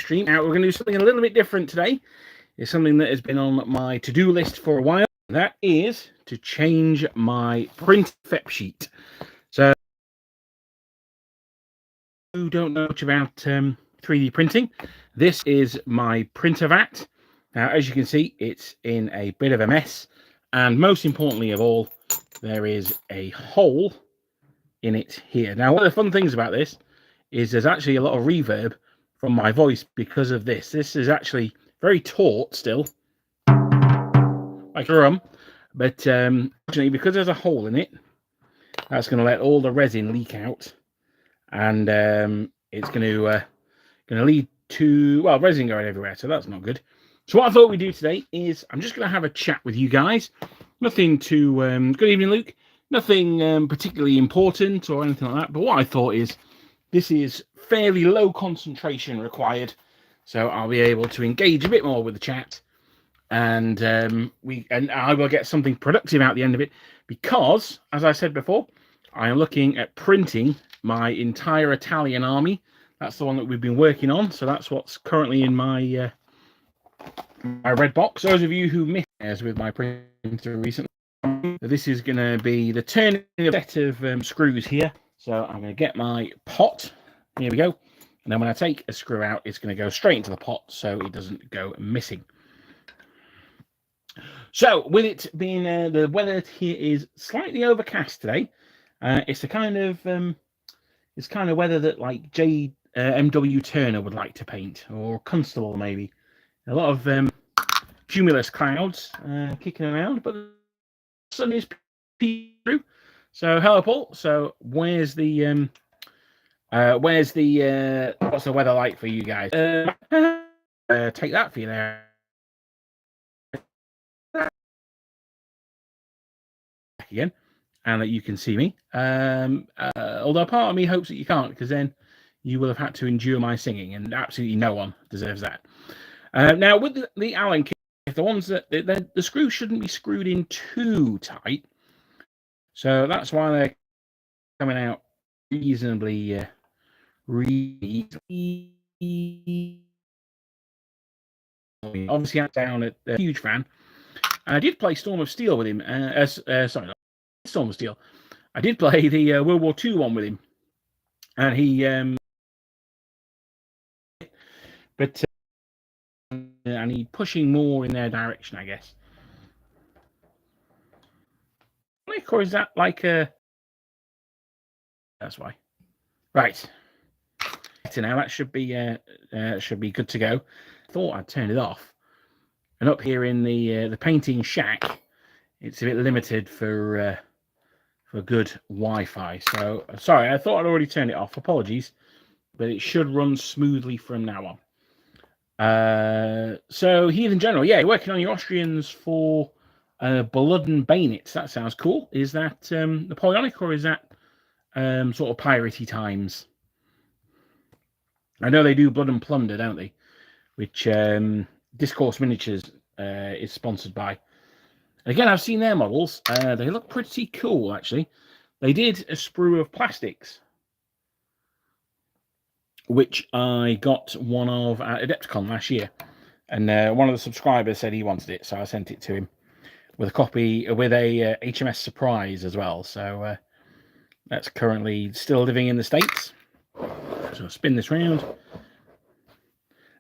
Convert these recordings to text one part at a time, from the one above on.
stream. Now we're going to do something a little bit different today. It's something that has been on my to-do list for a while. That is to change my print FEP sheet. So, who don't know much about 3D printing, this is my printer vat. Now, as you can see, it's in a bit of a mess. And most importantly of all, there is a hole in it here. Now, one of the fun things about this is there's actually a lot of reverb from my voice because of this. This is actually very taut still, like a drum, but actually because there's a hole in it, that's going to let all the resin leak out, and it's going to lead to, well, resin going everywhere, so that's not good. So what I thought we'd do today is I'm just going to have a chat with you guys. Nothing too good evening, Luke. Nothing particularly important or anything like that, but what I thought is this is fairly low concentration required, so I'll be able to engage a bit more with the chat, and I will get something productive out the end of it, because, as I said before, I am looking at printing my entire Italian army. That's the one that we've been working on, so that's what's currently in my my red box. Those of you who missed us with my printer recently, this is going to be the turning of a set of screws here. So I'm going to get my pot. Here we go. And then when I take a screw out, it's going to go straight into the pot so it doesn't go missing. So with it being the weather here is slightly overcast today. It's the kind of weather that like M.W. Turner would like to paint, or Constable maybe. A lot of cumulus clouds kicking around, but the sun is peeking through. So hello, Paul. So where's the what's the weather like for you guys? Take that for you there. Again, and that you can see me. Although part of me hopes that you can't, because then you will have had to endure my singing, and absolutely no one deserves that. Now with the Allen kit, the ones that the screws shouldn't be screwed in too tight, so that's why they're coming out reasonably obviously I'm down at a huge fan. I did play Storm of Steel with him. Sorry, not Storm of Steel. I did play the World War II one with him, and he and he pushing more in their direction, I guess. Or is that like a? That's why. Right. So now that should be good to go. Thought I'd turn it off. And up here in the painting shack, it's a bit limited for good Wi-Fi. So sorry, I thought I'd already turned it off. Apologies, but it should run smoothly from now on. So Heathen General, yeah, you're working on your Austrians for Blood and Bayonets. That sounds cool. Is that Napoleonic, or is that sort of piratey times? I know they do Blood and Plunder, don't they? Which Discourse Miniatures is sponsored by. Again, I've seen their models. They look pretty cool, actually. They did a sprue of plastics, which I got one of at Adepticon last year. And one of the subscribers said he wanted it, so I sent it to him with a copy, with a HMS Surprise as well. So that's currently still living in the States. So I'll spin this round. There's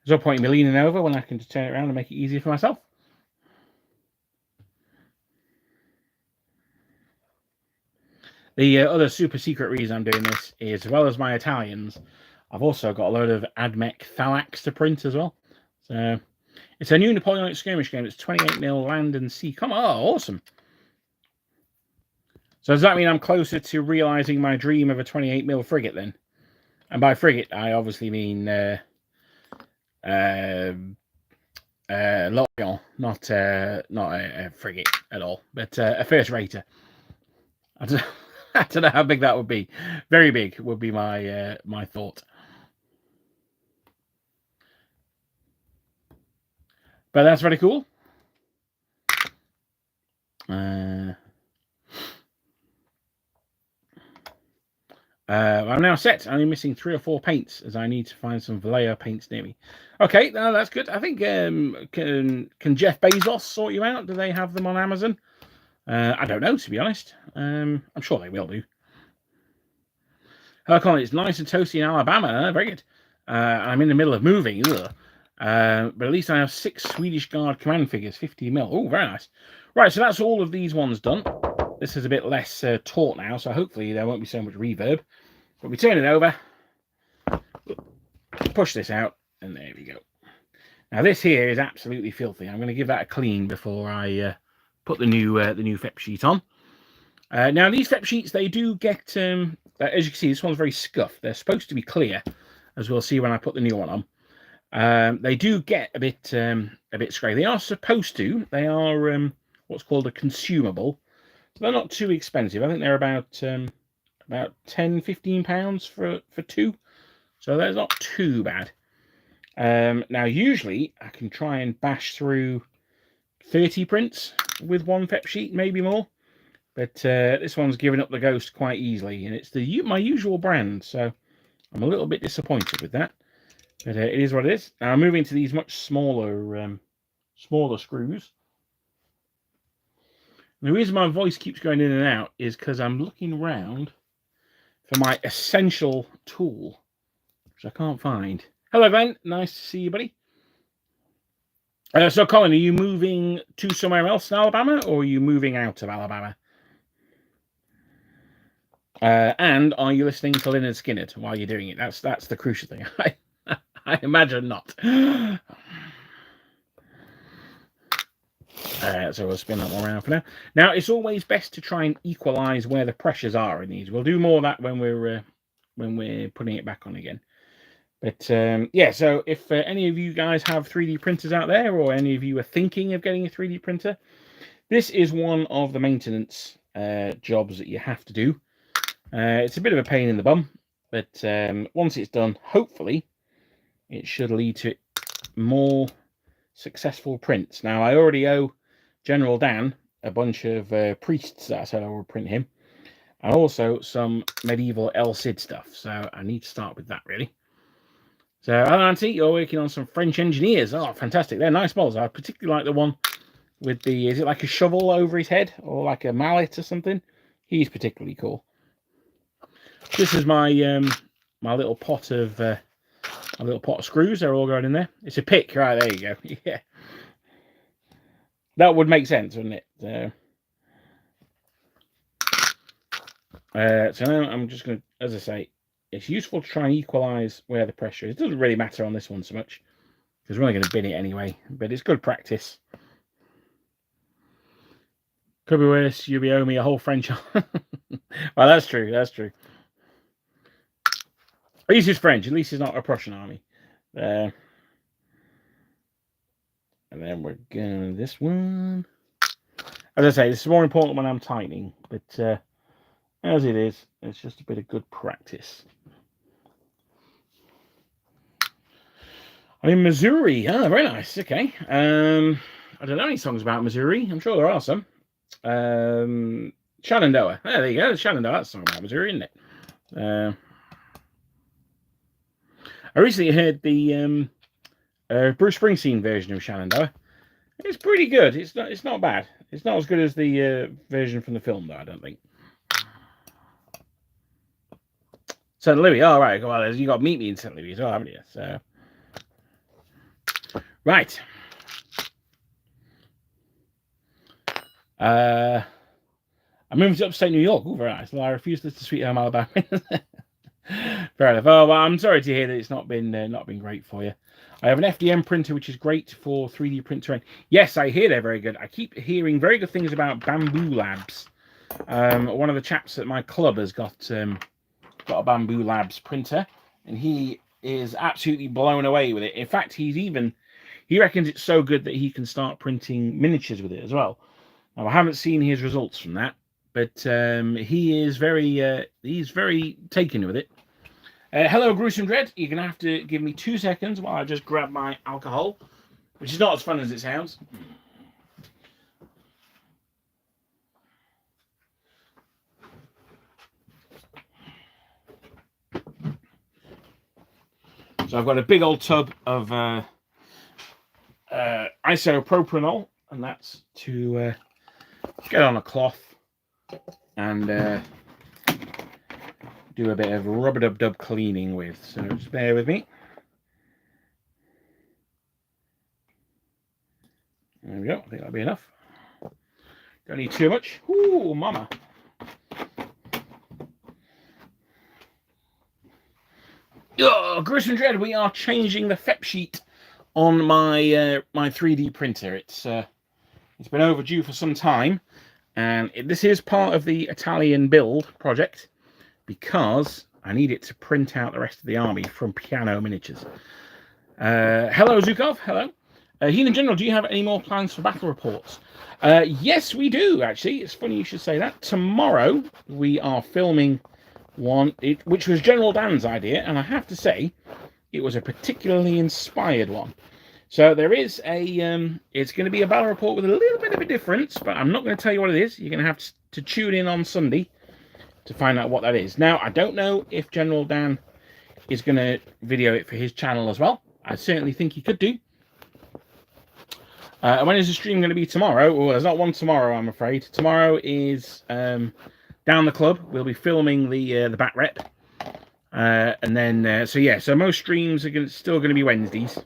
no point in me leaning over when I can just turn it around and make it easier for myself. The other super secret reason I'm doing this is, as well as my Italians, I've also got a load of AdMech Thalax to print as well. So it's a new Napoleonic skirmish game. It's 28mm land and sea. Come on, awesome. So does that mean I'm closer to realizing my dream of a 28mm frigate then? And by frigate, I obviously mean L'Orient, not a frigate at all, but a first rater. I don't know how big that would be. Very big would be my my thought. But that's very cool. I'm I'm now set. I'm only missing 3 or 4 paints, as I need to find some Vallejo paints near me. Okay, no, that's good. I think, can Jeff Bezos sort you out? Do they have them on Amazon? I don't know, to be honest. I'm sure they will do. Hello, Colin. It's nice and toasty in Alabama. Very good. I'm in the middle of moving. But at least I have 6 Swedish Guard command figures, 50mm. Oh, very nice. Right, so that's all of these ones done. This is a bit less taut now, so hopefully there won't be so much reverb. But we turn it over, push this out, and there we go. Now this here is absolutely filthy. I'm going to give that a clean before I put the new FEP sheet on. Now these FEP sheets, they do get, as you can see, this one's very scuffed. They're supposed to be clear, as we'll see when I put the new one on. They do get a bit scratchy. They are supposed to. They are what's called a consumable. So they're not too expensive. I think they're about £10–15 for 2. So that's not too bad. Now usually I can try and bash through 30 prints with one FEP sheet, maybe more. But this one's given up the ghost quite easily, and it's my usual brand, so I'm a little bit disappointed with that. But it is what it is. Now I'm moving to these much smaller screws. And the reason my voice keeps going in and out is because I'm looking around for my essential tool, which I can't find. Hello, Glenn. Nice to see you, buddy. So, Colin, are you moving to somewhere else in Alabama, or are you moving out of Alabama? And are you listening to Lynyrd Skynyrd while you're doing it? That's the crucial thing. I imagine not. So we'll spin that one around for now. Now, it's always best to try and equalize where the pressures are in these. We'll do more of that when we're putting it back on again. But yeah, so if any of you guys have 3D printers out there, or any of you are thinking of getting a 3D printer, this is one of the maintenance jobs that you have to do. It's a bit of a pain in the bum, but once it's done, hopefully it should lead to more successful prints. Now, I already owe General Dan a bunch of priests that I said I would print him, and also some medieval El Cid stuff, so I need to start with that, really. So, Auntie, you're working on some French engineers. Oh, fantastic. They're nice models. I particularly like the one with the, is it like a shovel over his head, or like a mallet or something? He's particularly cool. This is my my little pot of screws. They're all going in there. It's a pick, right? There you go. Yeah, that would make sense, wouldn't it? So now I'm just going to, as I say, it's useful to try and equalize where the pressure is. It doesn't really matter on this one so much, because we're only going to bin it anyway. But it's good practice. Could be worse. You'll be owing me a whole French. Well, that's true. That's true. At least he's French. At least he's not a Prussian army. And then we're going to this one. As I say, this is more important when I'm tightening. But as it is, it's just a bit of good practice. I'm in Missouri. Oh, very nice. Okay. I don't know any songs about Missouri. I'm sure there are some. Shenandoah. There you go. Shenandoah. That's a song about Missouri, isn't it? I recently heard the Bruce Springsteen version of Shenandoah. It's pretty good. It's not bad. It's not as good as the version from the film, though, I don't think. St. Louis. Oh, right. Well, you got to meet me in St. Louis as well, haven't you? So, right. I'm moving to upstate New York. Oh, very nice. Well, I refuse to Sweet Home Alabama. Fair enough. Oh, well, I'm sorry to hear that it's not been great for you. I have an FDM printer, which is great for 3D print terrain. Yes, I hear they're very good. I keep hearing very good things about Bamboo Labs. One of the chaps at my club has got a Bamboo Labs printer, and he is absolutely blown away with it. In fact, he reckons it's so good that he can start printing miniatures with it as well. Now, I haven't seen his results from that, but he is he's very taken with it. Hello, Gruesome Dread. You're going to have to give me 2 seconds while I just grab my alcohol, which is not as fun as it sounds. So I've got a big old tub of isopropanol, and that's to get on a cloth and do a bit of rub-a-dub-dub cleaning with. So just bear with me. There we go. I think that'll be enough. Don't need too much. Ooh, mama. Oh, Gruesome Dread, we are changing the FEP sheet on my my 3D printer. It's been overdue for some time, and this is part of the Italian build project because I need it to print out the rest of the army from Piano Miniatures. Hello, Zukov. Hello. Heathen General, do you have any more plans for battle reports? Yes, we do, actually. It's funny you should say that. Tomorrow, we are filming one, which was General Dan's idea, and I have to say, it was a particularly inspired one. So there is a, it's going to be a battle report with a little bit of a difference, but I'm not going to tell you what it is. You're going to have to tune in on Sunday to find out what that is. Now, I don't know if General Dan is going to video it for his channel as well. I certainly think he could do. When is the stream going to be tomorrow? Well, there's not one tomorrow, I'm afraid. Tomorrow is down the club. We'll be filming the back rep. And then, so most streams are still going to be Wednesdays.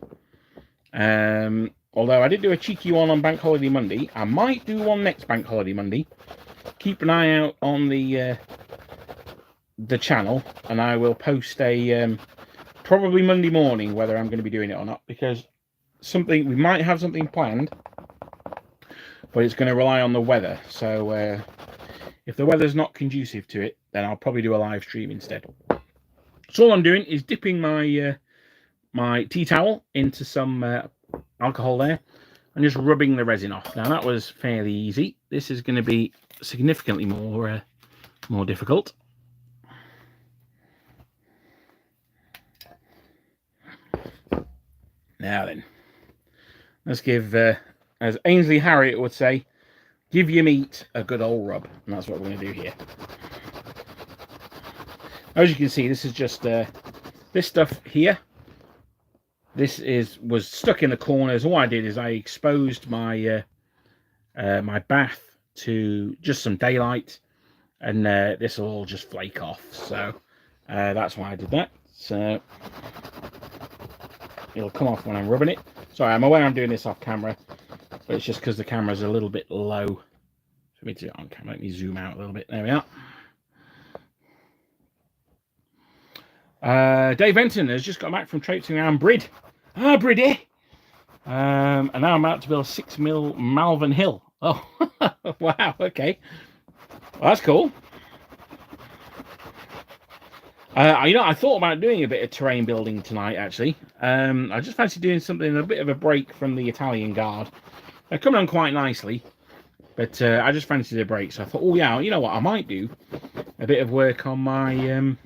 Although I did do a cheeky one on Bank Holiday Monday. I might do one next Bank Holiday Monday. Keep an eye out on the channel, and I will post a probably Monday morning whether I'm going to be doing it or not, because we might have something planned, but it's going to rely on the weather. So if the weather's not conducive to it, then I'll probably do a live stream instead. So all I'm doing is dipping my my tea towel into some alcohol there and just rubbing the resin off. Now that was fairly easy. This is going to be significantly more difficult. Now then, let's give, as Ainsley Harriott would say, give your meat a good old rub. And that's what we're going to do here. As you can see, this is just this stuff here. This was stuck in the corners. All I did is I exposed my my bath to just some daylight, and this will all just flake off. So that's why I did that. So it'll come off when I'm rubbing it. Sorry, I'm aware I'm doing this off camera, but it's just because the camera's a little bit low for me to do it on camera. Let me zoom out a little bit. There we are. Dave Benton has just got back from traipsing around Brid. Ah, Briddy! And now I'm about to build a 6mm Malvern Hill. Oh, wow, okay. Well, that's cool. I thought about doing a bit of terrain building tonight, actually. I just fancy doing something, a bit of a break from the Italian Guard. They're coming on quite nicely, but I just fancied a break. So I thought, oh yeah, you know what, I might do a bit of work on my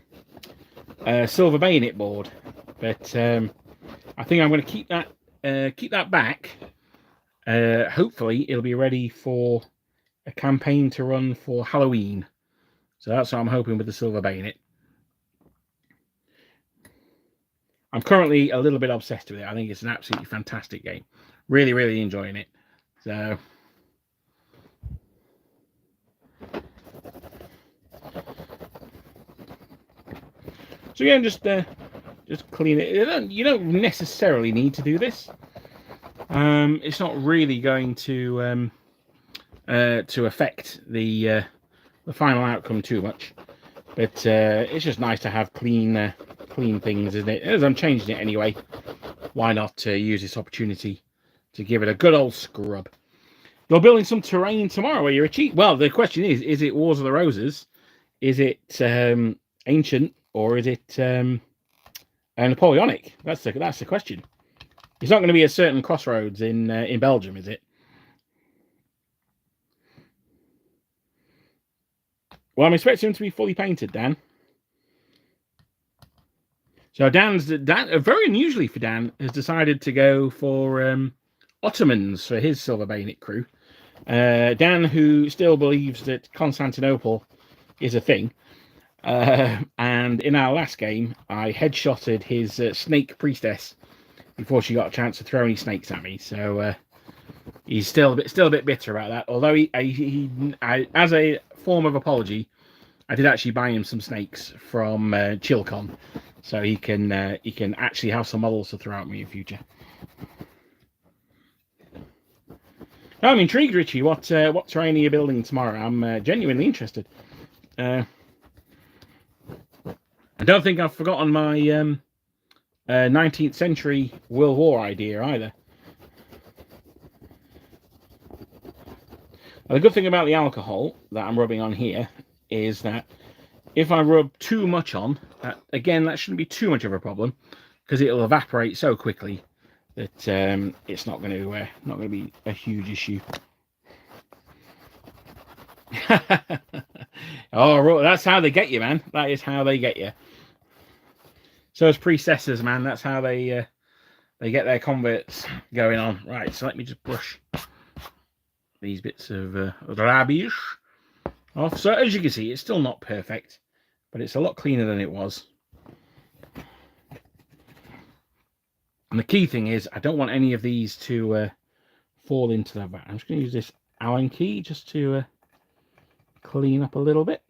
silver bayonet board. But I think I'm going to keep that back. Hopefully it'll be ready for a campaign to run for Halloween. So that's what I'm hoping with the silver bayonet. I'm currently a little bit obsessed with it. I think it's an absolutely fantastic game. Really, really enjoying it. So yeah, just clean it. You don't necessarily need to do this. It's not really going to affect the final outcome too much, but it's just nice to have clean things, isn't it? As I'm changing it anyway, why not use this opportunity to give it a good old scrub? You're building some terrain tomorrow. Are you a cheat? Well, the question is it Wars of the Roses? Is it ancient, or is it Napoleonic? That's the question. It's not going to be a certain crossroads in Belgium, is it? Well, I'm expecting him to be fully painted, Dan. So Dan, very unusually for Dan, has decided to go for Ottomans for his silver bayonet crew. Dan, who still believes that Constantinople is a thing, And in our last game, I headshotted his snake priestess before she got a chance to throw any snakes at me. So he's still a bit bitter about that. Although I, as a form of apology, I did actually buy him some snakes from Chilcon, so he can actually have some models to throw at me in future. I'm intrigued, Richie. What terrain are you building tomorrow? I'm genuinely interested. I don't think I've forgotten my 19th century World War idea either. The good thing about the alcohol that I'm rubbing on here is that if I rub too much on, again, that shouldn't be too much of a problem because it'll evaporate so quickly that it's not going to be a huge issue. Oh, that's how they get you, man. That is how they get you. So as priestesses, man, that's how they get their converts going on. Right, so let me just brush these bits of rubbish off. So as you can see, it's still not perfect, but it's a lot cleaner than it was. And the key thing is, I don't want any of these to fall into the vat. I'm just going to use this Allen key just to clean up a little bit.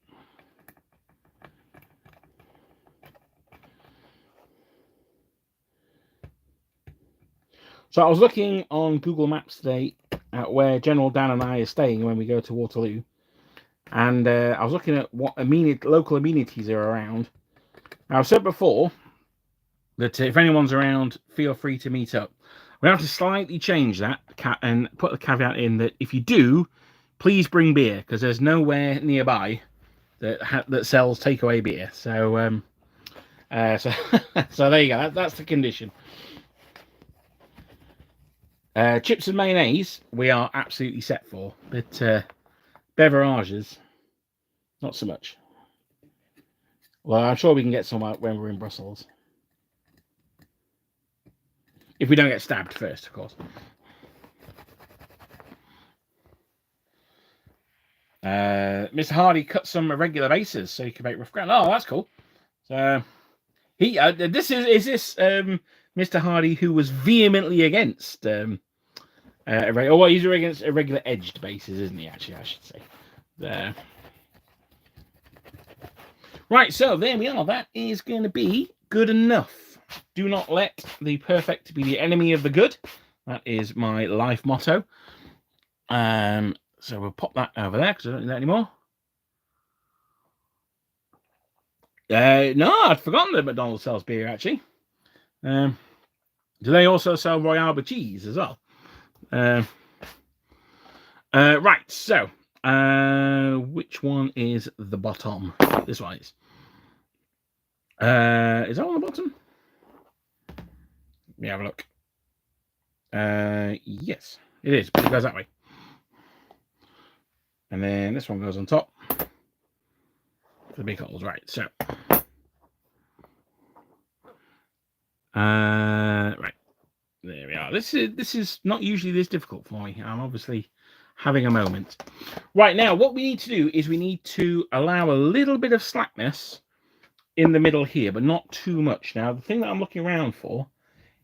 So I was looking on Google Maps today at where General Dan and I are staying when we go to Waterloo. And I was looking at what local amenities are around. Now, I've said before that if anyone's around, feel free to meet up. We have to slightly change that and put the caveat in that if you do, please bring beer, because there's nowhere nearby that sells takeaway beer. So, so there you go. That's the condition. Chips and mayonnaise, we are absolutely set for, but beverages, not so much. Well, I'm sure we can get some out when we're in Brussels. If we don't get stabbed first, of course. Mr. Hardy cut some irregular bases so you can make rough ground. Oh, that's cool. So he this is Mr. Hardy, who was vehemently against well, he's against irregular edged bases, isn't he? Actually, I should say. There. Right, so there we are. That is going to be good enough. Do not let the perfect be the enemy of the good. That is my life motto. So we'll pop that over there because I don't need that anymore. No, I'd forgotten that McDonald's sells beer, actually. Do they also sell Royale with cheese as well? Right, so which one is the bottom? This one is. Is that on the bottom? Let me have a look. Yes, it is, but it goes that way. And then this one goes on top. The big holes, right? So, right there we are. This is not usually this difficult for me. I'm obviously having a moment. Right now, what we need to do is we need to allow a little bit of slackness in the middle here, but not too much. Now, the thing that I'm looking around for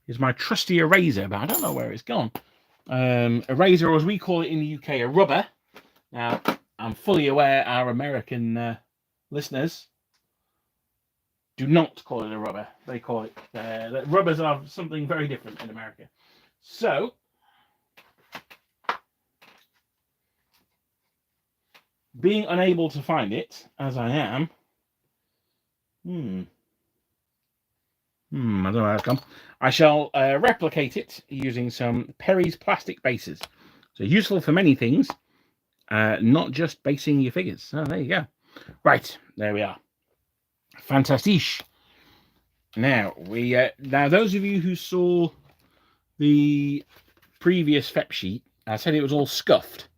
is my trusty eraser, but I don't know where it's gone. Eraser, or as we call it in the UK, a rubber. Now, I'm fully aware our American listeners do not call it a rubber. They call it, rubbers are something very different in America. So, being unable to find it, as I am, I don't know how it's come. I shall replicate it using some Perry's plastic bases. So useful for many things, not just basing your figures. So there you go. Right, there we are. Fantastic. Now now those of you who saw the previous FEP sheet, I said it was all scuffed.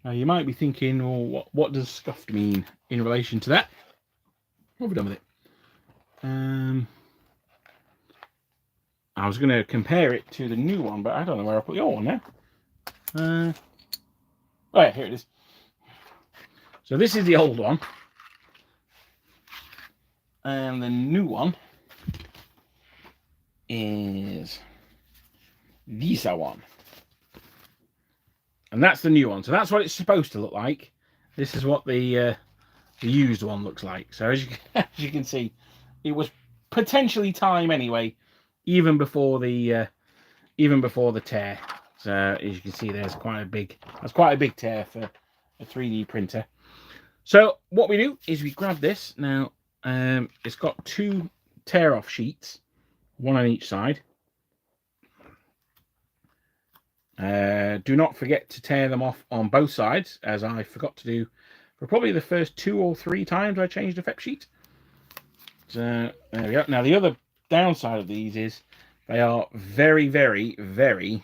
Now you might be thinking, well, what does scuffed mean in relation to that? What have we done with it? I was going to compare it to the new one, but I don't know where I put the old one now. Oh yeah, here it is. So this is the old one. And the new one is this one. And that's the new one. So that's what it's supposed to look like. This is what the used one looks like. So as you can see, it was potentially time anyway, even before the tear. So as you can see, that's quite a big tear for a 3D printer. So what we do is we grab this. Now it's got 2 tear off sheets, one on each side. Do not forget to tear them off on both sides, as I forgot to do for probably the first 2 or 3 times I changed the FEP sheet. So there we go. Now the other downside of these is they are very, very, very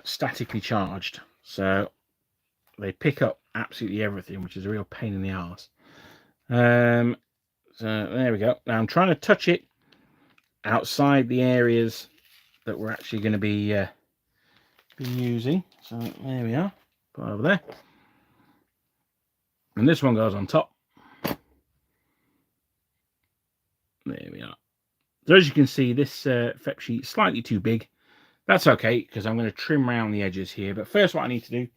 statically charged. So they pick up absolutely everything, which is a real pain in the arse. So there we go. Now I'm trying to touch it outside the areas that we're actually going to be using. So there we are. Put it over there. And this one goes on top. There we are. So as you can see, this FEP sheet is slightly too big. That's okay, because I'm going to trim around the edges here. But first what I need to do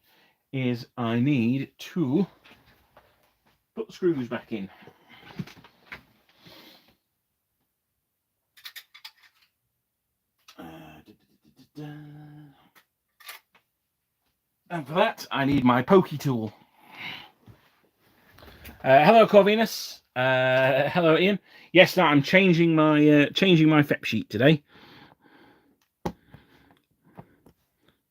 is I need to put the screws back in. And for that, I need my pokey tool. Hello, Corvinus. Hello, Ian. Yes, no, I'm changing my FEP sheet today.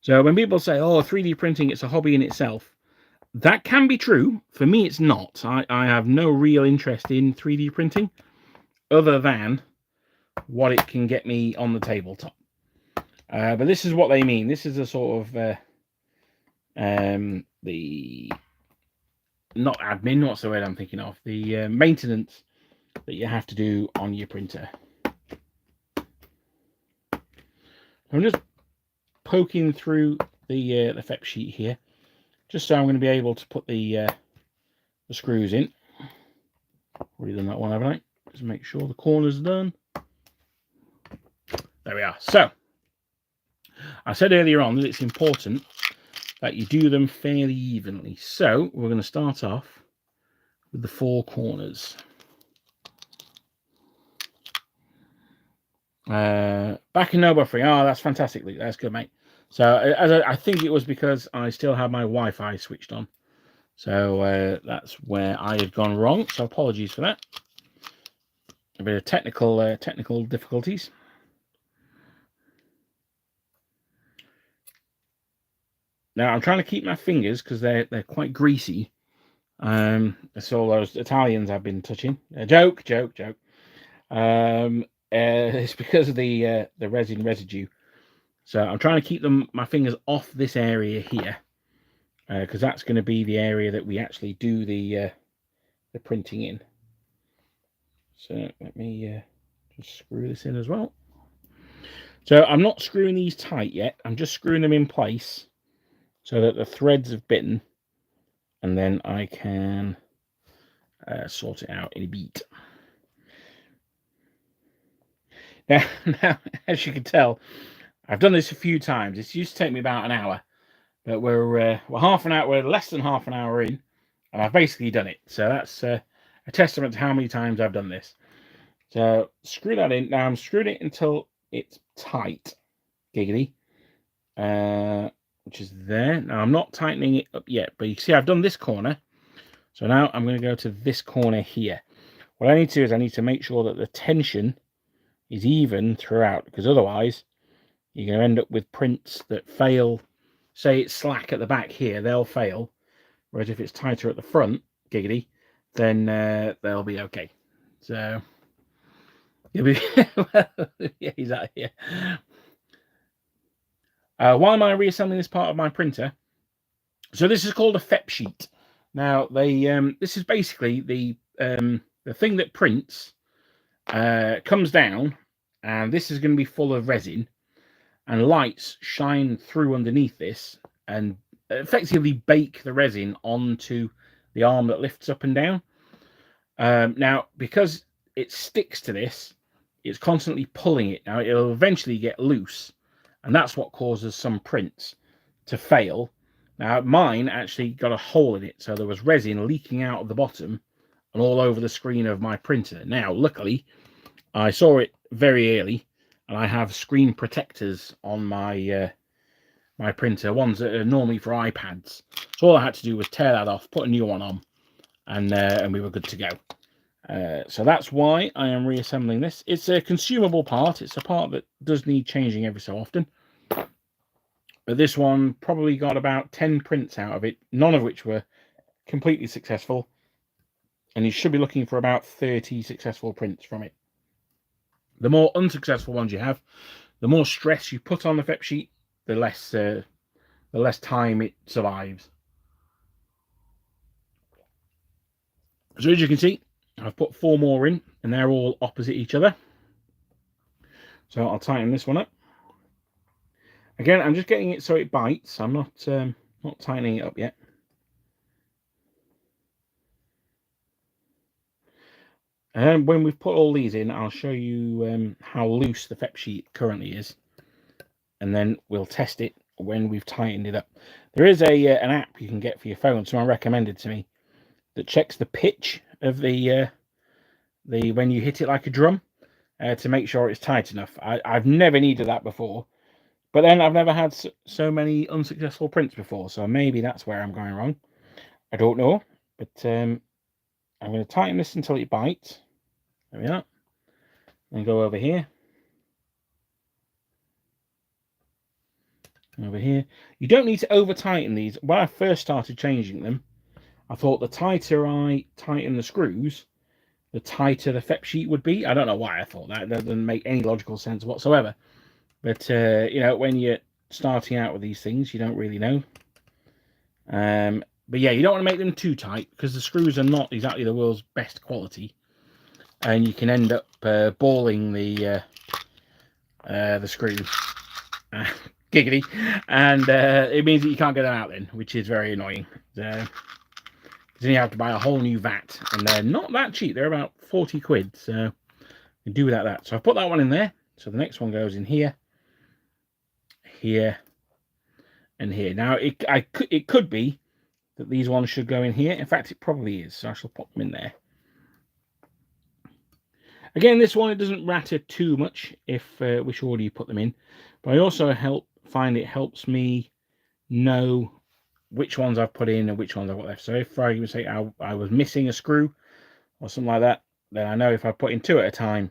So when people say, "Oh, 3D printing, it's a hobby in itself," that can be true. For me, it's not. I have no real interest in 3D printing, other than what it can get me on the tabletop. But this is what they mean. This is a sort of the not admin, what's the word I'm thinking of? The maintenance that you have to do on your printer. I'm just poking through the FEP sheet here, just so I'm going to be able to put the screws in. Already done that one, haven't I? Just make sure the corner's done. There we are. So I said earlier on that it's important that you do them fairly evenly. So we're going to start off with the 4 corners. Back in no buffering. Oh, that's fantastic, Luke. That's good, mate. So I think it was because I still have my Wi-Fi switched on. So that's where I had gone wrong. So apologies for that. A bit of technical difficulties. Now I'm trying to keep my fingers because they're quite greasy. That's all those Italians I've been touching. Joke. It's because of the resin residue. So I'm trying to keep my fingers off this area here, because that's going to be the area that we actually do the printing in. So let me just screw this in as well. So I'm not screwing these tight yet. I'm just screwing them in place so that the threads have bitten, and then I can sort it out in a bit. Now, as you can tell, I've done this a few times. This used to take me about an hour, but we're half an hour. We're less than half an hour in, and I've basically done it. So that's a testament to how many times I've done this. So screw that in. Now I'm screwing it until it's tight, giggity, which is there. Now I'm not tightening it up yet, but you can see I've done this corner. So now I'm going to go to this corner here. What I need to do is I need to make sure that the tension is even throughout, because otherwise you're going to end up with prints that fail. Say it's slack at the back here, they'll fail. Whereas if it's tighter at the front, giggity, then they'll be okay. So you'll be yeah, exactly. Yeah. Why am I reassembling this part of my printer? So this is called a FEP sheet. Now this is basically the thing that prints comes down, and this is going to be full of resin, and lights shine through underneath this and effectively bake the resin onto the arm that lifts up and down. Now, because it sticks to this, it's constantly pulling it. Now, it'll eventually get loose, and that's what causes some prints to fail. Now, mine actually got a hole in it, so there was resin leaking out of the bottom and all over the screen of my printer. Now, luckily, I saw it very early, and I have screen protectors on my my printer, ones that are normally for iPads. So all I had to do was tear that off, put a new one on, and we were good to go. So that's why I am reassembling this. It's a consumable part. It's a part that does need changing every so often. But this one probably got about 10 prints out of it, none of which were completely successful. And you should be looking for about 30 successful prints from it. The more unsuccessful ones you have, the more stress you put on the FEP sheet, the less time it survives. So as you can see, I've put 4 more in, and they're all opposite each other. So I'll tighten this one up. Again, I'm just getting it so it bites. I'm not tightening it up yet. And when we've put all these in, I'll show you how loose the FEP sheet currently is, and then we'll test it when we've tightened it up. There is an app you can get for your phone, someone recommended to me, that checks the pitch of the when you hit it like a drum to make sure it's tight enough. I've never needed that before, but then I've never had so many unsuccessful prints before, so maybe that's where I'm going wrong. I don't know, but I'm going to tighten this until it bites. There we are. And go over here. Over here. You don't need to over tighten these. When I first started changing them, I thought the tighter I tighten the screws, the tighter the FEP sheet would be. I don't know why I thought that. That doesn't make any logical sense whatsoever. But, you know, when you're starting out with these things, you don't really know. But yeah, you don't want to make them too tight, because the screws are not exactly the world's best quality. And you can end up balling the screw. Giggity. And it means that you can't get them out then, which is very annoying. Then you have to buy a whole new vat, and they're not that cheap. They're about 40 quid, so you do without that. So I've put that one in there. So the next one goes in here, here, and here. Now it could be that these ones should go in here. In fact, it probably is. So I shall pop them in there. Again, this one, it doesn't matter too much if which order you put them in, but I also find it helps me know which ones I've put in and which ones I've got left. So if, for argument's sake, I was missing a screw or something like that, then I know if I put in 2 at a time,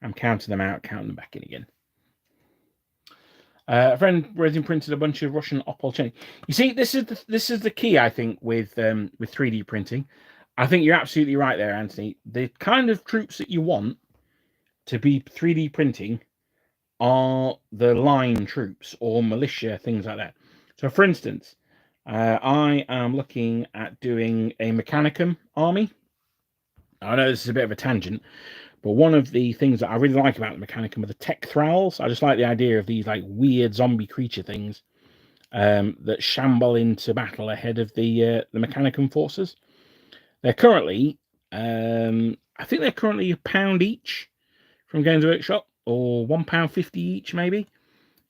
I'm counting them out, counting them back in again. A friend resin printed a bunch of Russian Opolcheni. You see, this is the key, I think, with 3D printing. I think you're absolutely right there, Anthony. The kind of troops that you want to be 3D printing are the line troops or militia, things like that. So, for instance, I am looking at doing a Mechanicum army. I know this is a bit of a tangent, but one of the things that I really like about the Mechanicum are the tech thralls. I just like the idea of these like weird zombie creature things that shamble into battle ahead of the Mechanicum forces. They're currently, I think they're currently £1 each from Games Workshop, or £1.50 each maybe,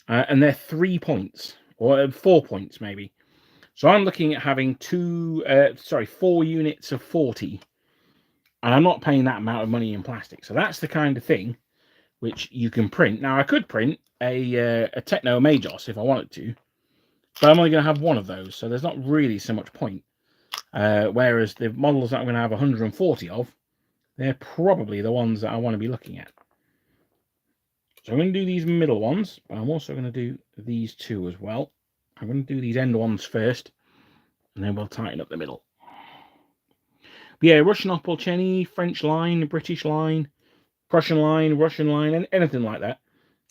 and they're 3 points or 4 points maybe. So I'm looking at having 4 units of 40, and I'm not paying that amount of money in plastic. So that's the kind of thing which you can print. Now I could print a Techno Magos if I wanted to, but I'm only going to have one of those, so there's not really so much point. Whereas the models that I'm going to have 140 of, they're probably the ones that I want to be looking at. So I'm going to do these middle ones, but I'm also going to do these 2 as well. I'm going to do these end ones first, and then we'll tighten up the middle. But yeah, Russian Opolcheni, French line, British line, Prussian line, Russian line, and anything like that,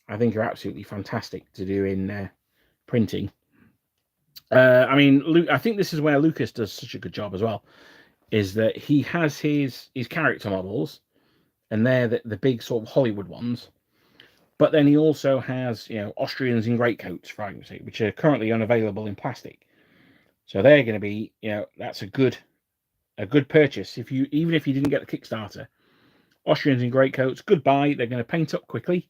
I think are absolutely fantastic to do in printing. I mean, I think this is where Lucas does such a good job as well, is that he has his character models, and they're the big sort of Hollywood ones. But then he also has, you know, Austrians in greatcoats, for argument's sake, which are currently unavailable in plastic. So they're going to be, you know, that's a good a good purchase. Even if you didn't get the Kickstarter, Austrians in greatcoats, goodbye. They're going to paint up quickly,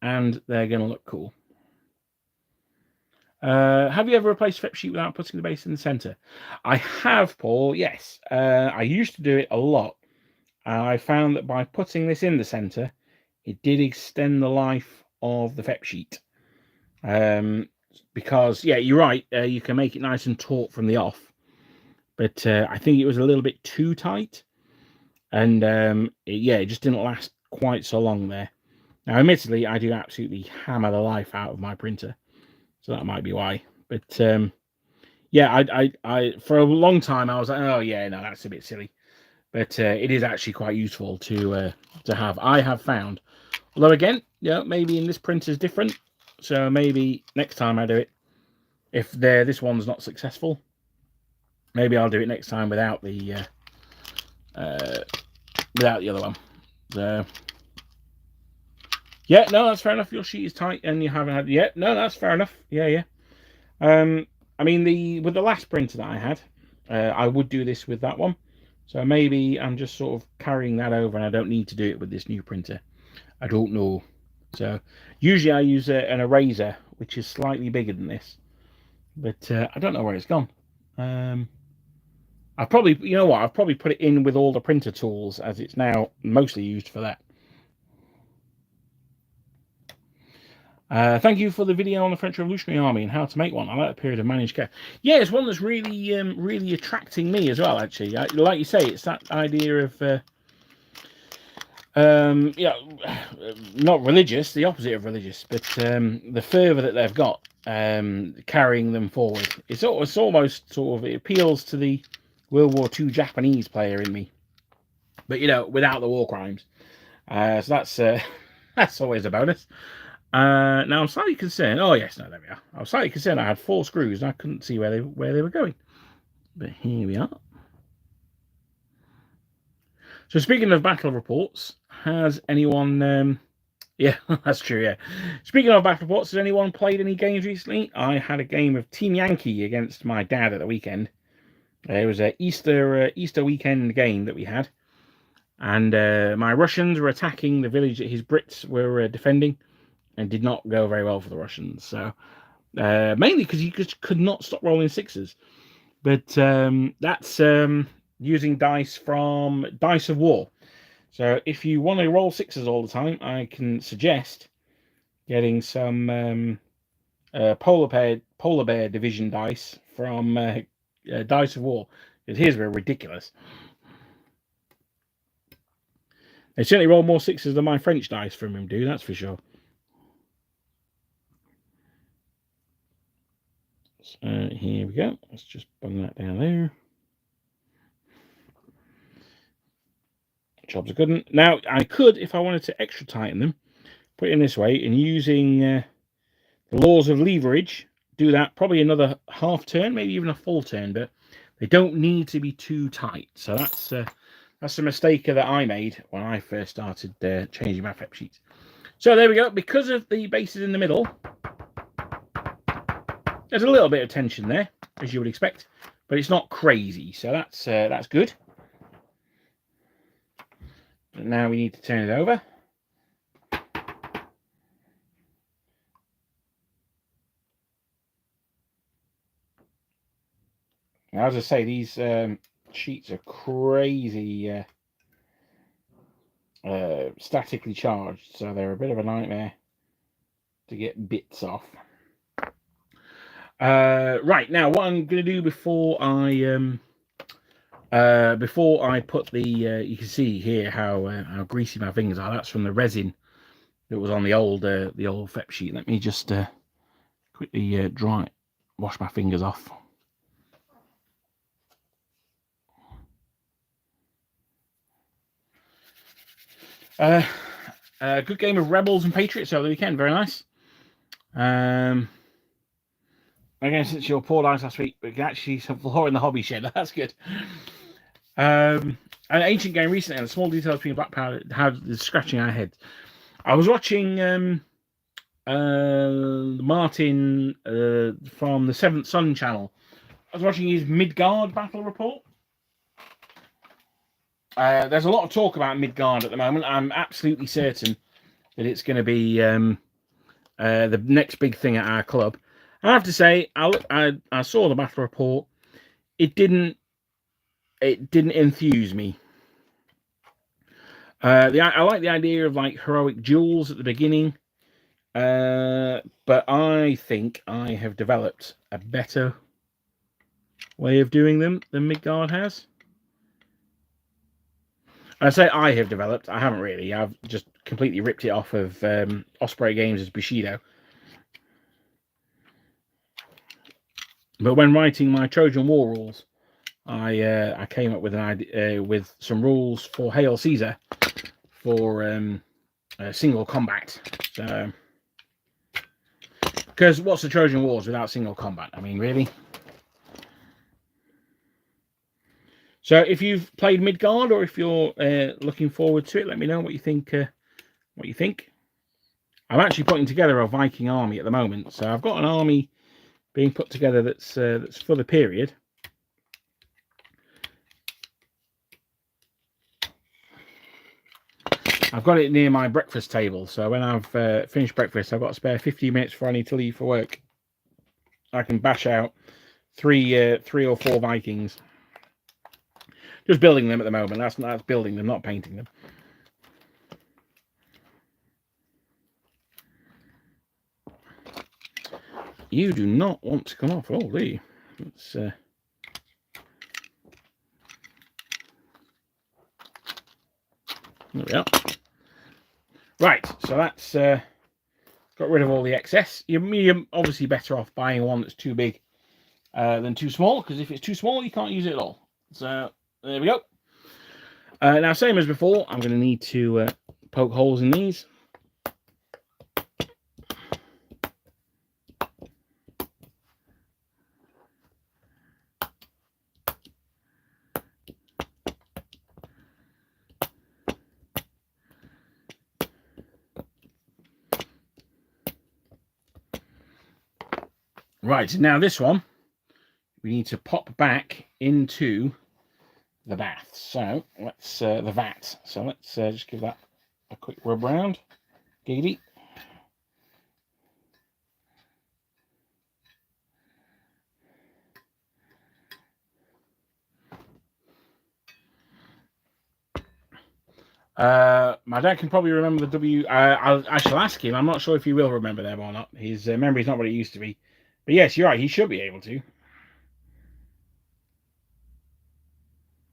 and they're going to look cool. Have you ever replaced Fep sheet without putting the base in the center? I have, Paul. Yes, I used to do it a lot. I found that by putting this in the center, it did extend the life of the Fep sheet. Because yeah, you're right. You can make it nice and taut from the off, but I think it was a little bit too tight, and it just didn't last quite so long there. Now, admittedly, I do absolutely hammer the life out of my printer, so that might be why. But yeah, I for a long time I was like, oh yeah, no, that's a bit silly. But it is actually quite useful to have. I have found, although again, yeah, maybe in this printer is different. So maybe next time I do it, if this one's not successful, maybe I'll do it next time without the other one. So yeah, no, that's fair enough. Your sheet is tight and you haven't had yet. No, that's fair enough. Yeah. I mean, with the last printer that I had, I would do this with that one. So maybe I'm just sort of carrying that over and I don't need to do it with this new printer. I don't know. So usually I use an eraser, which is slightly bigger than this. But I don't know where it's gone. I've probably, you know what, I've probably put it in with all the printer tools as it's now mostly used for that. Thank you for the video on the French Revolutionary Army and how to make one. I like the period of managed care. Yeah, it's one that's really, really attracting me as well, actually. Like you say, it's that idea of, not religious, the opposite of religious, but the fervour that they've got carrying them forward. It's almost sort of, it appeals to the World War II Japanese player in me, but without the war crimes. So that's always a bonus. Now I'm slightly concerned. Oh yes, no, there we are. I was slightly concerned. I had 4 screws and I couldn't see where they were going. But here we are. So speaking of battle reports, has anyone? Yeah, that's true. Yeah. Speaking of battle reports, has anyone played any games recently? I had a game of Team Yankee against my dad at the weekend. It was an Easter weekend game that we had, and my Russians were attacking the village that his Brits were defending, and did not go very well for the Russians. So mainly because you just could not stop rolling 6s. But that's using dice from Dice of War. So if you want to roll 6s all the time, I can suggest getting some polar bear division dice from Dice of War. Because his were ridiculous. They certainly roll more 6s than my French dice from him do, that's for sure. So here we go. Let's just bung that down there. Jobs are good. Now, I could, if I wanted to extra tighten them, put it in this way, and using the laws of leverage, do that probably another half turn, maybe even a full turn, but they don't need to be too tight. So that's a mistake that I made when I first started changing my Fep sheets. So there we go. Because of the bases in the middle, there's a little bit of tension there, as you would expect, but it's not crazy. So that's good. But now we need to turn it over. Now, as I say, these sheets are crazy statically charged, so they're a bit of a nightmare to get bits off. Right, now what I'm going to do before I put the you can see here how greasy my fingers are. That's from the resin that was on the old Fep sheet. Let me just quickly wash my fingers off. Good game of Rebels and Patriots over the weekend. Very nice. Again, since your poor lives last week, we can actually some floor in the hobby shed. That's good. An ancient game recently, and the small details between black powder had the scratching our heads. I was watching Martin from the Seventh Son channel. I was watching his Midgard battle report, There's a lot of talk about Midgard at the moment. I'm absolutely certain that it's going to be the next big thing at our club. I have to say, I saw the battle report. It didn't enthuse me. I like the idea of like heroic duels at the beginning, but I think I have developed a better way of doing them than Midgard has. I say I have developed. I haven't really. I've just completely ripped it off of Osprey Games as Bushido. But when writing my Trojan War rules, I came up with an idea with some rules for Hail Caesar for single combat. So, because what's the Trojan Wars without single combat? I mean, really. So, if you've played Midgard or if you're looking forward to it, let me know what you think. I'm actually putting together a Viking army at the moment, so I've got an army being put together that's for the period. I've got it near my breakfast table, so when I've finished breakfast, I've got a spare 15 minutes before I need to leave for work. I can bash out three or four Vikings. Just building them at the moment. That's building them, not painting them. You do not want to come off at all, do you? It's, there we are. Right, so that's got rid of all the excess. You're obviously better off buying one that's too big than too small, because if it's too small, you can't use it at all. So there we go. Now, same as before, I'm going to need to poke holes in these. Right, now this one, we need to pop back into the bath. So let's the vat. So let's just give that a quick rub round. Giggity. My dad can probably remember the W. I shall ask him. I'm not sure if he will remember them or not. His memory's not what it used to be. But yes, you're right. He should be able to.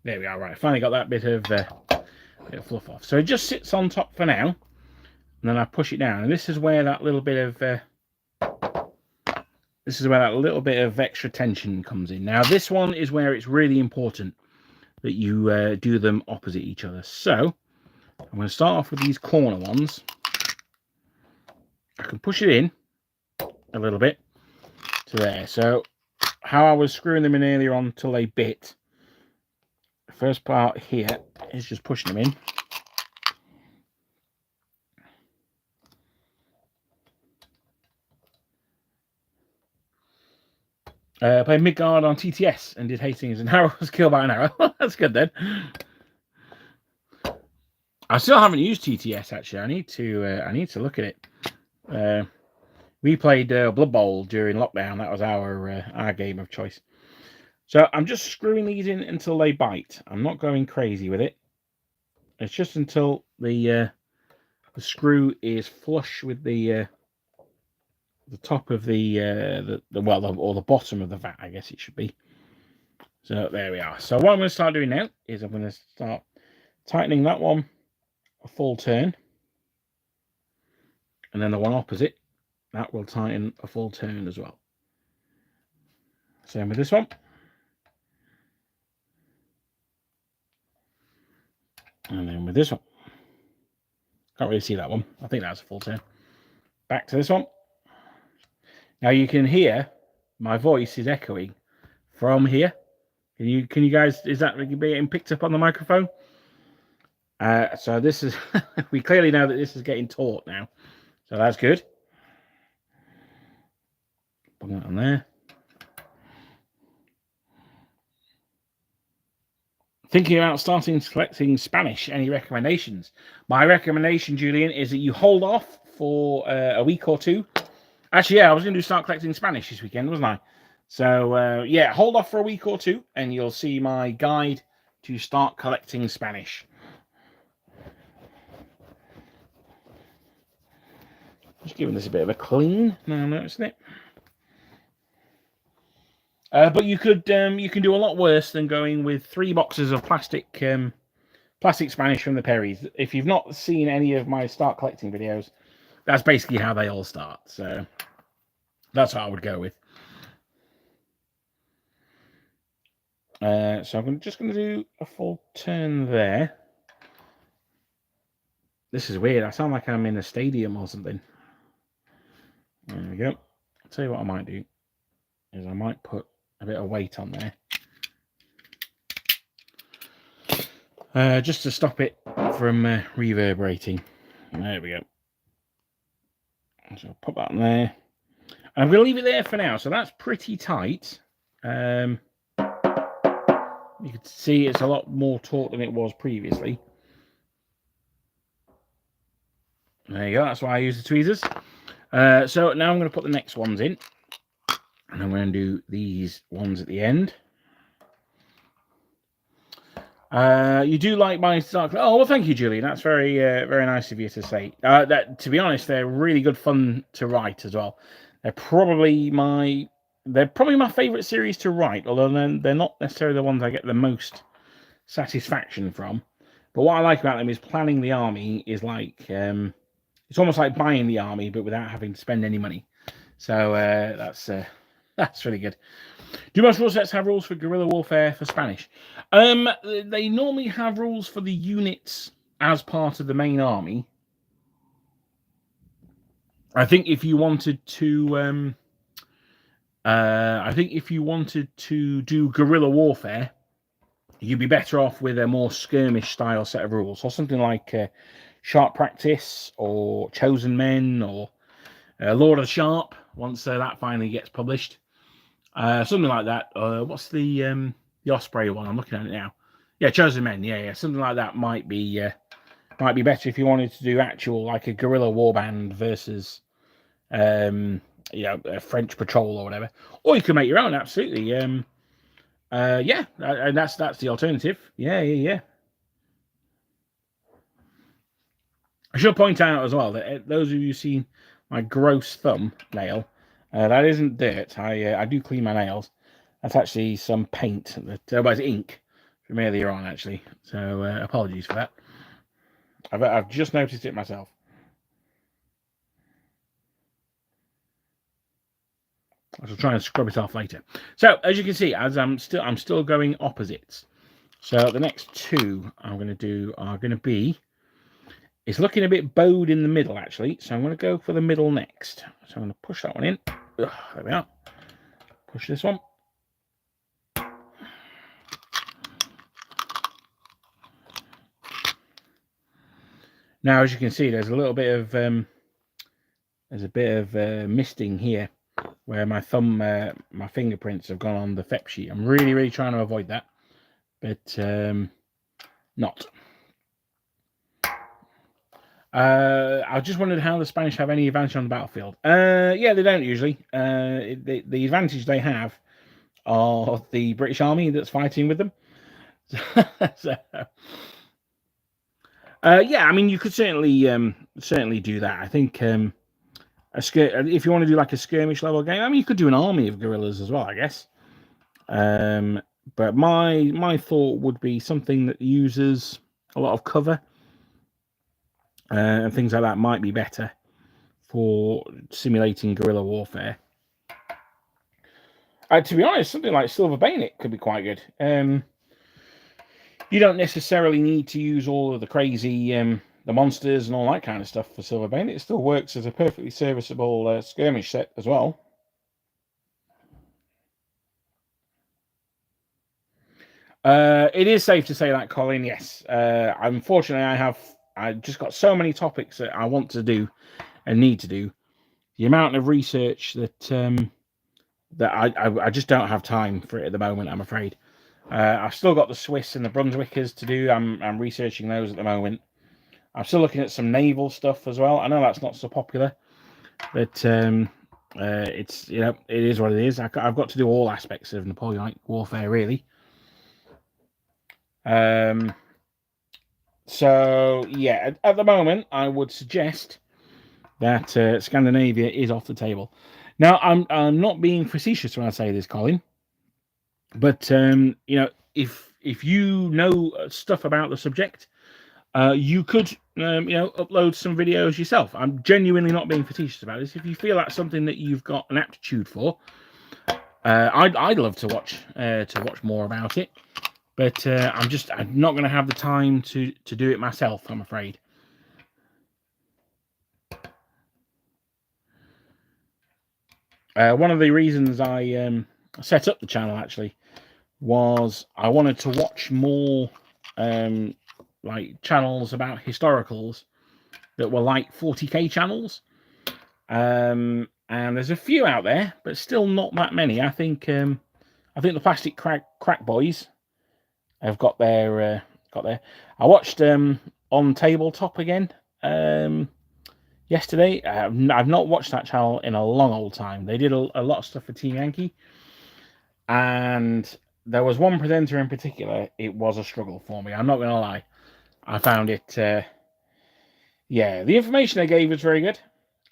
There we are. Right, finally got that bit of fluff off. So it just sits on top for now, and then I push it down. And this is where that little bit of extra tension comes in. Now this one is where it's really important that you do them opposite each other. So I'm going to start off with these corner ones. I can push it in a little bit to there. So how I was screwing them in earlier on till they bit, the first part here is just pushing them in. Played Midgard on TTS and did Hastings and Harrow was killed by an arrow. That's good then. I still haven't used TTS actually. I need to look at it. We played Blood Bowl during lockdown. That was our game of choice. So I'm just screwing these in until they bite. I'm not going crazy with it. It's just until the screw is flush with the top of the bottom of the vat, I guess it should be. So there we are. So what I'm going to start doing now is I'm going to start tightening that one a full turn, and then the one opposite, that will tighten a full turn as well. Same with this one. And then with this one. Can't really see that one. I think that's a full turn. Back to this one. Now you can hear my voice is echoing from here. Can you guys, is that being picked up on the microphone? So this is, we clearly know that this is getting taut now. So that's good. Put that on there. Thinking about starting collecting Spanish, any recommendations? My recommendation, Julian, is that you hold off for a week or two. Actually, yeah, I was going to start collecting Spanish this weekend, wasn't I? So, yeah, hold off for a week or two, and you'll see my guide to start collecting Spanish. Just giving this a bit of a clean, now I'm noticing it. But you can do a lot worse than going with 3 boxes of plastic Spanish from the Perrys. If you've not seen any of my start collecting videos, that's basically how they all start. So that's what I would go with. So I'm just going to do a full turn there. This is weird. I sound like I'm in a stadium or something. There we go. I'll tell you what I might do is I might put a bit of weight on there. Just to stop it from reverberating. There we go. So I'll put that on there. I'm going to leave it there for now. So that's pretty tight. You can see it's a lot more taut than it was previously. There you go. That's why I use the tweezers. So now I'm going to put the next ones in. And I'm going to do these ones at the end. You do like my start. Oh, well, thank you, Julie. That's very, very nice of you to say. That, to be honest, they're really good fun to write as well. They're probably my favourite series to write, although they're not necessarily the ones I get the most satisfaction from. But what I like about them is planning the army is like it's almost like buying the army, but without having to spend any money. So that's really good. Do most rule sets have rules for guerrilla warfare for Spanish? They normally have rules for the units as part of the main army. I think if you wanted to, do guerrilla warfare, you'd be better off with a more skirmish style set of rules, or something like Sharp Practice, or Chosen Men, or Lord of Sharp. Once that finally gets published. Something like that. What's the Osprey one? I'm looking at it now. Yeah, Chosen Men. Yeah. Something like that might be better if you wanted to do actual like a guerrilla warband versus a French patrol or whatever. Or you can make your own. Absolutely. And that's the alternative. Yeah. I should point out as well that those of you who've seen my gross thumbnail. That isn't dirt. I do clean my nails. That's actually some paint. It's ink from earlier on, actually. So apologies for that. I've just noticed it myself. I shall try and scrub it off later. So as you can see, as I'm still going opposites. So the next two I'm going to do are going to be. It's looking a bit bowed in the middle, actually. So I'm going to go for the middle next. So I'm going to push that one in. There we are. Push this one. Now, as you can see, there's a little bit of misting here, where my thumb, my fingerprints have gone on the FEP sheet. I'm really trying to avoid that, but not. I just wondered how the Spanish have any advantage on the battlefield. Yeah, they don't usually. The advantage they have are the British Army that's fighting with them. Yeah, I mean, you could certainly do that. I think if you want to do like a skirmish level game, I mean, you could do an army of guerrillas as well, I guess. But my thought would be something that uses a lot of cover. And things like that might be better for simulating guerrilla warfare. To be honest, something like Silver Bayonet could be quite good. You don't necessarily need to use all of the crazy the monsters and all that kind of stuff for Silver Bayonet. It still works as a perfectly serviceable skirmish set as well. It is safe to say that, Colin. Yes. Unfortunately, I've just got so many topics that I want to do and need to do. The amount of research that I just don't have time for it at the moment, I'm afraid. I've still got the Swiss and the Brunswickers to do. I'm researching those at the moment. I'm still looking at some naval stuff as well. I know that's not so popular, but it's, you know, it is what it is. I've got to do all aspects of Napoleonic warfare, really. So yeah, at the moment, I would suggest that Scandinavia is off the table. Now, I'm not being facetious when I say this, Colin, but you know, if you know stuff about the subject, you could you know, upload some videos yourself. I'm genuinely not being facetious about this. If you feel that's something that you've got an aptitude for, I'd love to watch more about it. But I'm not going to have the time to do it myself, I'm afraid. One of the reasons I set up the channel actually was I wanted to watch more like channels about historicals that were like 40k channels. And there's a few out there, but still not that many. I think the Plastic Crack Boys have got their I watched On Tabletop again yesterday. I've not watched that channel in a long old time. They did a lot of stuff for Team Yankee, and there was one presenter in particular. It was a struggle for me. I'm not going to lie. I found it. Yeah, the information they gave was very good.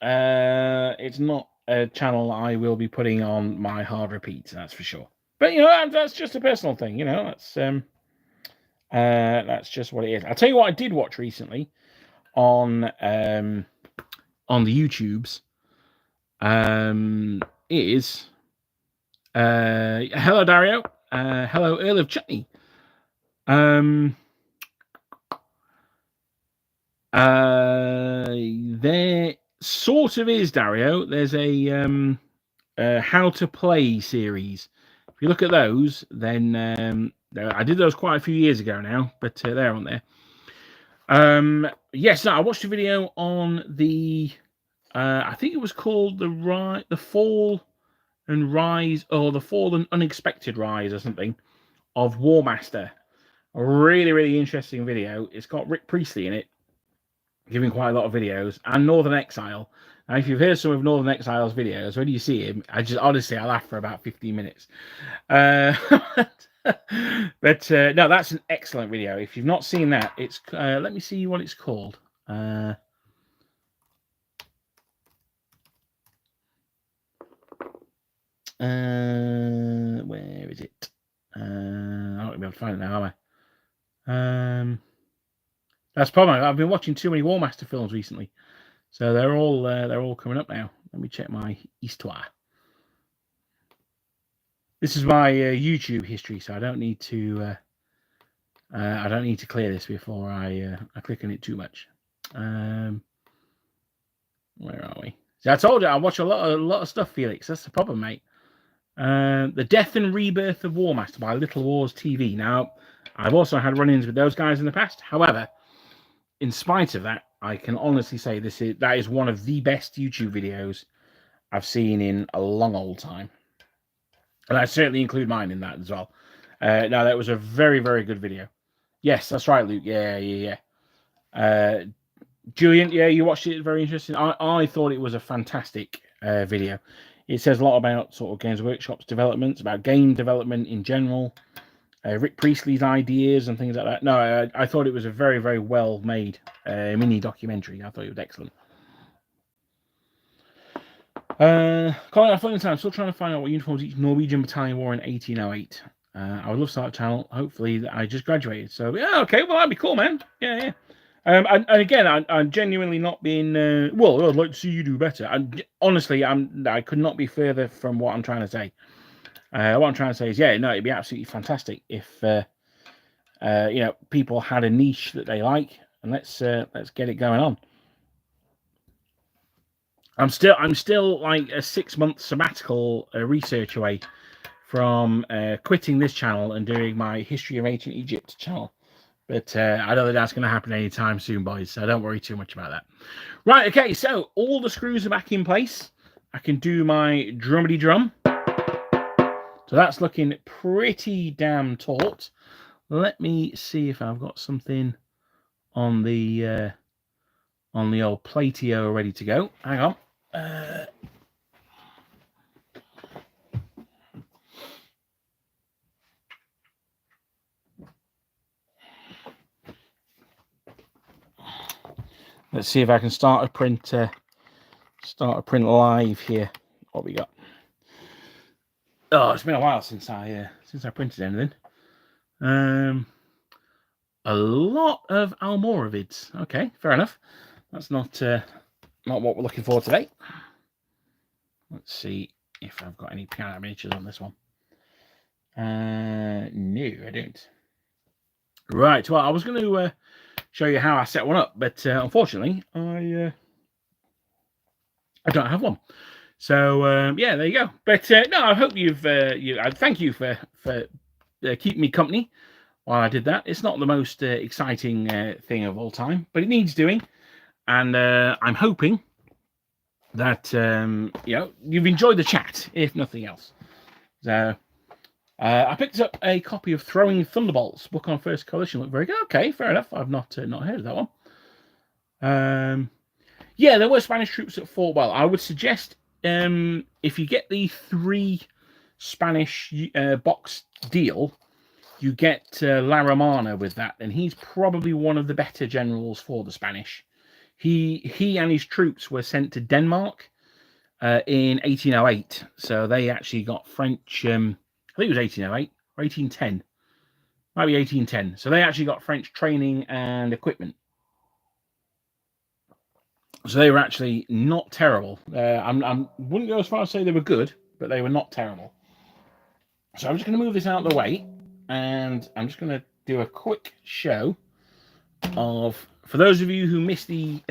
It's not a channel I will be putting on my hard repeats, that's for sure. But you know, that's just a personal thing. You know, that's just what it is. I'll tell you what I did watch recently on the YouTubes. Is hello Dario, hello Earl of Chutney. There sort of is, Dario. There's a how to play series. If you look at those, then I did those quite a few years ago now, but they're on there. Yes, no, I watched a video on the I think it was called the Fall and Rise, or the Fall and Unexpected Rise, or something, of Warmaster. A really interesting video. It's got Rick Priestley in it, giving quite a lot of videos, and Northern Exile. Now, if you've heard some of Northern Exile's videos, when you see him, I laugh for about 15 minutes. But no, that's an excellent video. If you've not seen that, it's let me see what it's called. Where is it? I won't be able to find it now, am I? That's the problem. I've been watching too many Warmaster films recently, so they're all coming up now. Let me check my histoire. This is my YouTube history, so I don't need to clear this before I click on it too much. Where are we? See, I told you I watch a lot of stuff, Felix. That's the problem, mate. The Death and Rebirth of Warmaster by Little Wars TV. Now, I've also had run-ins with those guys in the past. However, in spite of that, I can honestly say that is one of the best YouTube videos I've seen in a long old time. And I certainly include mine in that as well. No, that was a very good video. Yes, that's right, Luke. Yeah. Julian, yeah, you watched it. Very interesting. I thought it was a fantastic video. It says a lot about sort of Games Workshop's developments, about game development in general, Rick Priestley's ideas and things like that. No, I thought it was a very well made mini documentary. I thought it was excellent. Colin, I'm still trying to find out what uniforms each Norwegian battalion wore in 1808. I would love to start a channel. Hopefully, I just graduated. So yeah, okay, well that'd be cool, man. Yeah. And again, I'm genuinely not being. Well, I'd like to see you do better. Honestly, I could not be further from what I'm trying to say. What I'm trying to say is, yeah, no, it'd be absolutely fantastic if you know, people had a niche that they like, and let's get it going on. I'm still like a 6-month sabbatical research away from quitting this channel and doing my History of Ancient Egypt channel. But I don't think that's going to happen anytime soon, boys, so don't worry too much about that. Right, okay, so all the screws are back in place. I can do my drummity drum. So So that's looking pretty damn taut. Let me see if I've got something on the old Platio ready to go. Hang on. Let's see if I can start a print live here. What we got? Oh, it's been a while since I printed anything. A lot of Almoravids. Okay, fair enough. That's not what we're looking for today. Let's see if I've got any piano miniatures on this one. No, I don't. Right. Well, I was going to show you how I set one up, but unfortunately, I don't have one. So yeah, there you go. But no, I hope I thank you for keeping me company while I did that. It's not the most exciting thing of all time, but it needs doing, and I'm hoping that you've enjoyed the chat, if nothing else. So I picked up a copy of Throwing Thunderbolts, book on First Coalition. Looked very good. Okay, fair enough. I've not heard of that one. Yeah, there were Spanish troops at Fort Well. I would suggest if you get the 3 Spanish box deal, you get La Romana with that, and he's probably one of the better generals for the Spanish. He and his troops were sent to Denmark in 1808, so they actually got French. I think it was 1808 or 1810. Might be 1810. So they actually got French training and equipment. So they were actually not terrible. I wouldn't go as far as say they were good, but they were not terrible. So I'm just going to move this out of the way, and I'm just going to do a quick show of, for those of you who missed the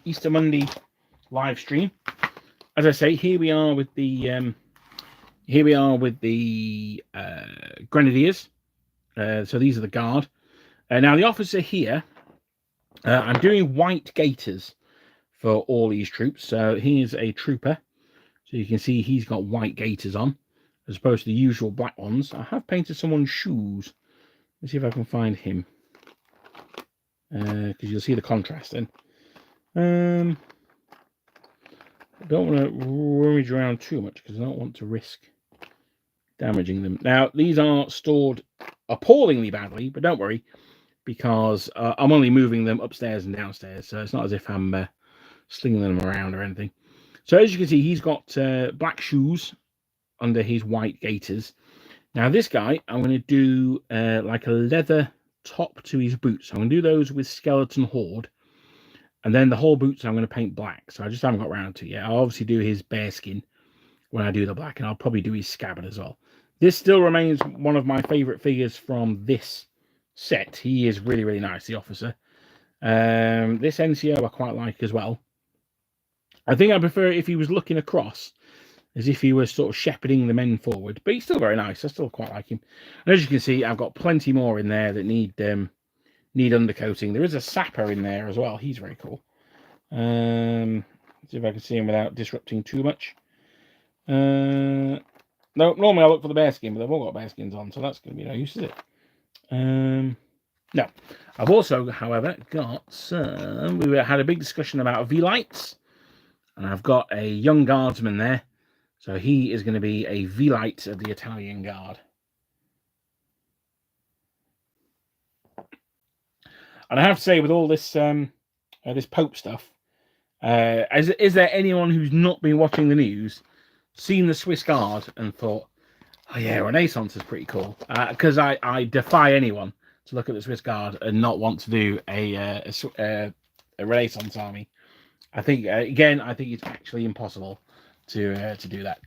Easter Monday live stream. As I say, here we are with the Grenadiers. So these are the Guard. Now the officer here, I'm doing white gaiters for all these troops. So here's a trooper. So you can see he's got white gaiters on, as opposed to the usual black ones. I have painted someone's shoes. Let's see if I can find him. Because you'll see the contrast then. I don't want to rummage around too much because I don't want to risk damaging them. Now, these are stored appallingly badly, but don't worry, because I'm only moving them upstairs and downstairs, so it's not as if I'm slinging them around or anything. So as you can see, he's got black shoes under his white gaiters. Now, this guy, I'm going to do like a leather top to his boots. I'm going to do those with Skeleton Horde, and then the whole boots I'm going to paint black. So I just haven't got around to it yet. I'll obviously do his bearskin when I do the black, and I'll probably do his scabbard as well. This still remains one of my favorite figures from this set. He is really, really nice, the officer. This NCO I quite like as well. I think I prefer it if he was looking across, as if he was sort of shepherding the men forward. But he's still very nice. I still quite like him. And as you can see, I've got plenty more in there that need undercoating. There is a sapper in there as well. He's very cool. Let's see if I can see him without disrupting too much. No, normally I look for the bearskin, but they've all got bearskins on, so that's going to be no use, is it? No. I've also, however, got some... We had a big discussion about V-Lights, and I've got a young guardsman there, so he is going to be a V-Light of the Italian Guard. And I have to say, with all this this Pope stuff, is there anyone who's not been watching the news, seen the Swiss Guard, and thought, oh yeah, Renaissance is pretty cool? Because I defy anyone to look at the Swiss Guard and not want to do a Renaissance army. I think again, I think it's actually impossible to do that.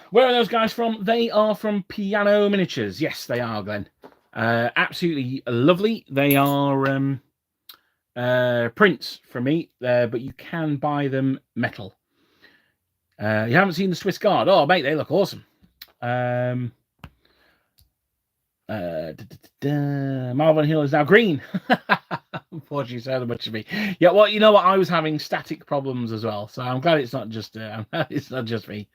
Where are those guys from? They are from Piano Miniatures. Yes, they are, Glenn. Absolutely lovely. They are prints from me, but you can buy them metal. You haven't seen the Swiss Guard? Oh, mate, they look awesome. Marvin Hill is now green. Unfortunately, so much of me. Yeah, well, you know what? I was having static problems as well, so I'm glad it's not just it's not just me.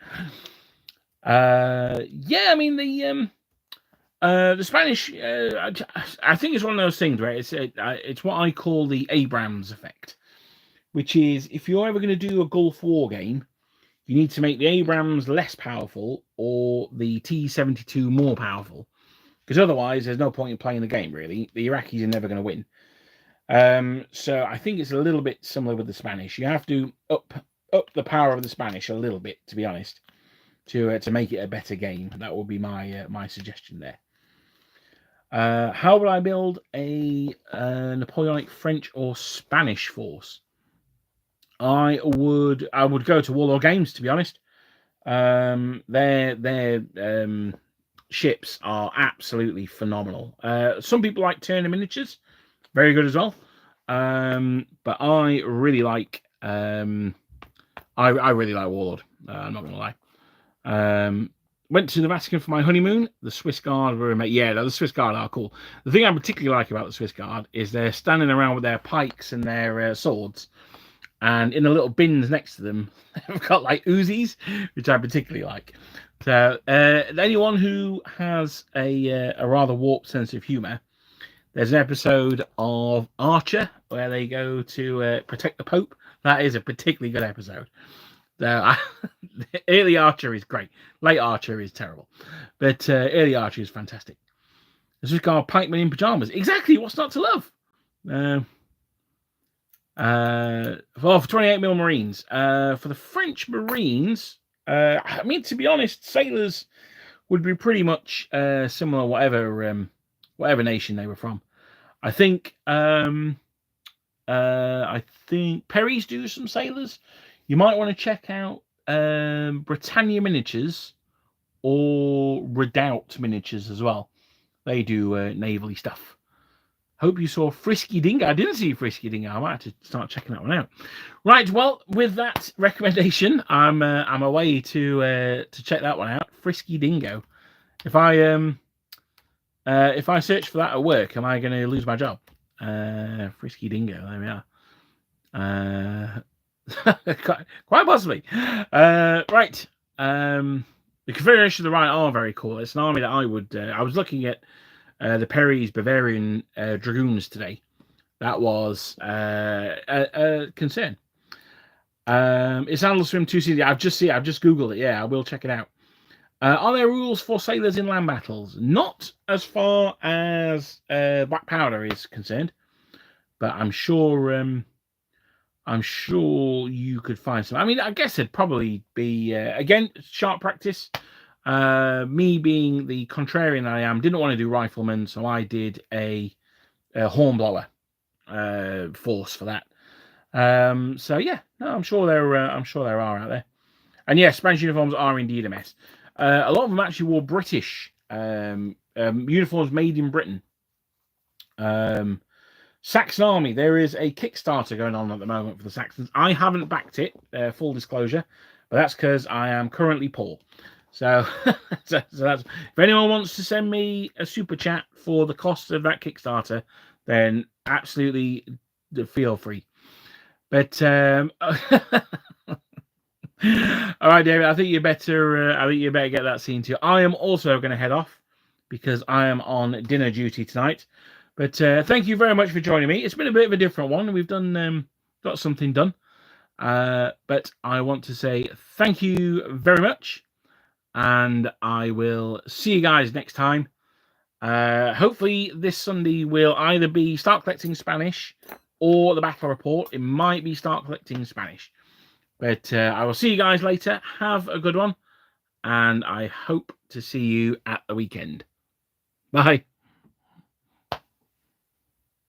Yeah, I mean the Spanish. I think it's one of those things where it's what I call the Abrams effect, which is if you're ever going to do a Gulf War game, you need to make the Abrams less powerful or the T-72 more powerful, because otherwise there's no point in playing the game. Really, the Iraqis are never going to win. So I think it's a little bit similar with the Spanish. You have to up the power of the Spanish a little bit, to be honest, to make it a better game. That would be my my suggestion there. How would I build a Napoleonic French or Spanish force? I would go to Warlord Games, to be honest. Their ships are absolutely phenomenal. Some people like Turner miniatures, very good as well. But I really like I really like Warlord. I'm not gonna lie. Went to the Vatican for my honeymoon. The Swiss Guard were the Swiss Guard are cool. The thing I particularly like about the Swiss Guard is they're standing around with their pikes and their swords, and in the little bins next to them, they've got like Uzis, which I particularly like. So anyone who has a rather warped sense of humour, there's an episode of Archer where they go to protect the Pope. That is a particularly good episode. Early Archer is great. Late Archer is terrible. But early Archer is fantastic. This is called Pikeman in Pyjamas. Exactly, what's not to love? For 28mm Marines. For the French Marines, I mean, to be honest, sailors would be pretty much similar, whatever nation they were from. I think Perry's do some sailors. You might want to check out Britannia Miniatures or Redoubt Miniatures as well. They do navally stuff. Hope you saw Frisky Dingo. I didn't see Frisky Dingo. I might have to start checking that one out. Right, well, with that recommendation, I'm away to check that one out. Frisky Dingo. If I search for that at work, am I going to lose my job? Frisky Dingo. There we are. Quite possibly. Right. The Confederation of the Rhine are very cool. It's an army that I was looking at the Perry's Bavarian Dragoons today. That was a concern. It's Atlas Swim 2CD. I've just Googled it. Yeah, I will check it out. Are there rules for sailors in land battles? Not as far as Black Powder is concerned, but I'm sure you could find some. I mean, I guess it'd probably be again sharp practice. Me being the contrarian I am, didn't want to do riflemen, so I did a hornblower force for that. So yeah, no, I'm sure there are out there. And yes, Spanish uniforms are indeed a mess. A lot of them actually wore British uniforms made in Britain. Saxon Army, there is a Kickstarter going on at the moment for the Saxons. I haven't backed it, full disclosure, but that's because I am currently poor. So, so that's, if anyone wants to send me a super chat for the cost of that Kickstarter, then absolutely feel free. But all right, David, I think you better get that scene too. I am also going to head off because I am on dinner duty tonight. But thank you very much for joining me. It's been a bit of a different one. We've done got something done. But I want to say thank you very much. And I will see you guys next time. Hopefully this Sunday will either be Start Collecting Spanish or the Battle Report. It might be Start Collecting Spanish. But I will see you guys later. Have a good one. And I hope to see you at the weekend. Bye.